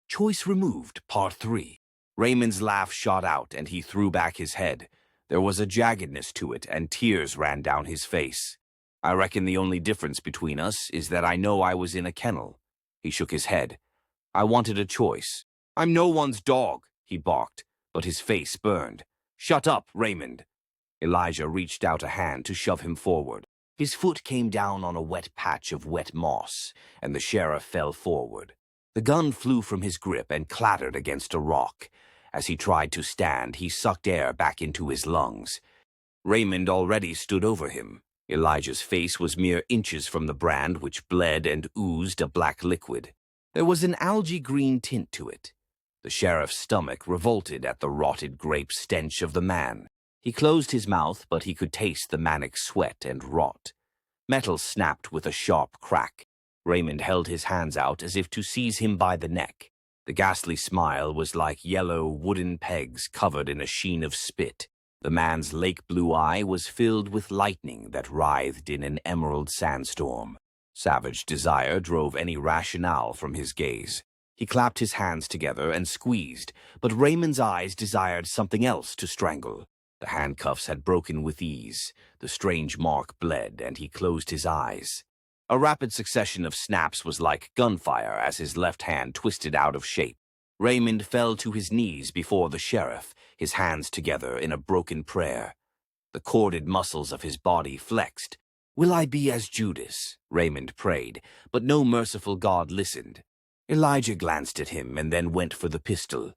Choice removed, part 3. Raymond's laugh shot out, and he threw back his head. There was a jaggedness to it, and tears ran down his face. I reckon the only difference between us is that I know I was in a kennel. He shook his head. I wanted a choice. I'm no one's dog, he barked, but his face burned. Shut up, Raymond. Elijah reached out a hand to shove him forward. His foot came down on a wet patch of wet moss, and the sheriff fell forward. The gun flew from his grip and clattered against a rock. As he tried to stand, he sucked air back into his lungs. Raymond already stood over him. Elijah's face was mere inches from the brand, which bled and oozed a black liquid. There was an algae-green tint to it. The sheriff's stomach revolted at the rotted grape stench of the man. He closed his mouth, but he could taste the manic sweat and rot. Metal snapped with a sharp crack. Raymond held his hands out as if to seize him by the neck. The ghastly smile was like yellow wooden pegs covered in a sheen of spit. The man's lake-blue eye was filled with lightning that writhed in an emerald sandstorm. Savage desire drove any rationale from his gaze. He clapped his hands together and squeezed, but Raymond's eyes desired something else to strangle. The handcuffs had broken with ease. The strange mark bled, and he closed his eyes. A rapid succession of snaps was like gunfire as his left hand twisted out of shape. Raymond fell to his knees before the sheriff, his hands together in a broken prayer. The corded muscles of his body flexed. "Will I be as Judas?" Raymond prayed, but no merciful God listened. Elijah glanced at him and then went for the pistol.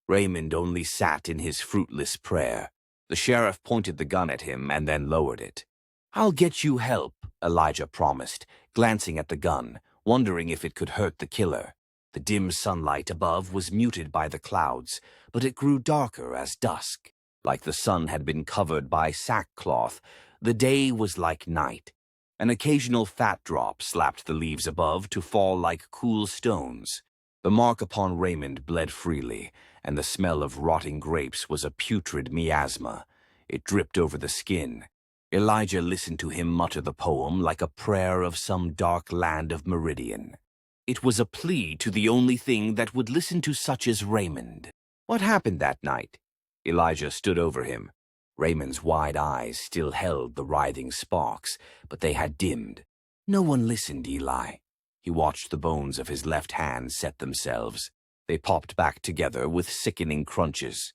Raymond only sat in his fruitless prayer. The sheriff pointed the gun at him and then lowered it. "I'll get you help," Elijah promised, glancing at the gun, wondering if it could hurt the killer. The dim sunlight above was muted by the clouds, but it grew darker as dusk. Like the sun had been covered by sackcloth, the day was like night. An occasional fat drop slapped the leaves above to fall like cool stones. The mark upon Raymond bled freely, and the smell of rotting grapes was a putrid miasma. It dripped over the skin. Elijah listened to him mutter the poem like a prayer of some dark land of Meridian. It was a plea to the only thing that would listen to such as Raymond. What happened that night? Elijah stood over him. Raymond's wide eyes still held the writhing sparks, but they had dimmed. No one listened, Eli. He watched the bones of his left hand set themselves. They popped back together with sickening crunches.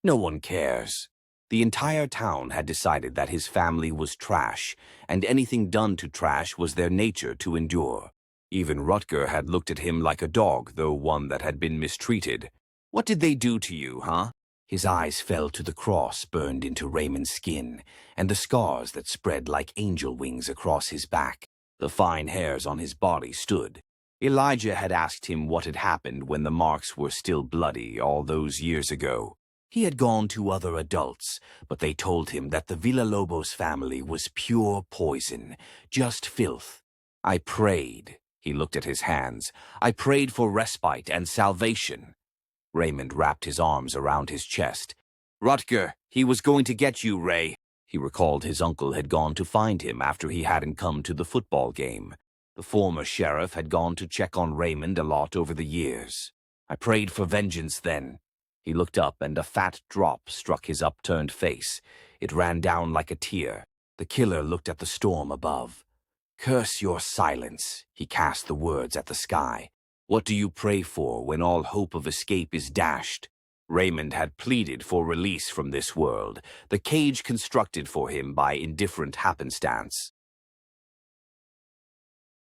No one cares. The entire town had decided that his family was trash, and anything done to trash was their nature to endure. Even Rutger had looked at him like a dog, though one that had been mistreated. "What did they do to you, huh?" His eyes fell to the cross burned into Raymond's skin, and the scars that spread like angel wings across his back. The fine hairs on his body stood. Elijah had asked him what had happened when the marks were still bloody all those years ago. He had gone to other adults, but they told him that the Villalobos family was pure poison, just filth. I prayed. He looked at his hands. I prayed for respite and salvation. Raymond wrapped his arms around his chest. "Rutger, he was going to get you, Ray." He recalled his uncle had gone to find him after he hadn't come to the football game. The former sheriff had gone to check on Raymond a lot over the years. I prayed for vengeance then. He looked up and a fat drop struck his upturned face. It ran down like a tear. The killer looked at the storm above. "Curse your silence," he cast the words at the sky. "What do you pray for when all hope of escape is dashed?" Raymond had pleaded for release from this world, the cage constructed for him by indifferent happenstance.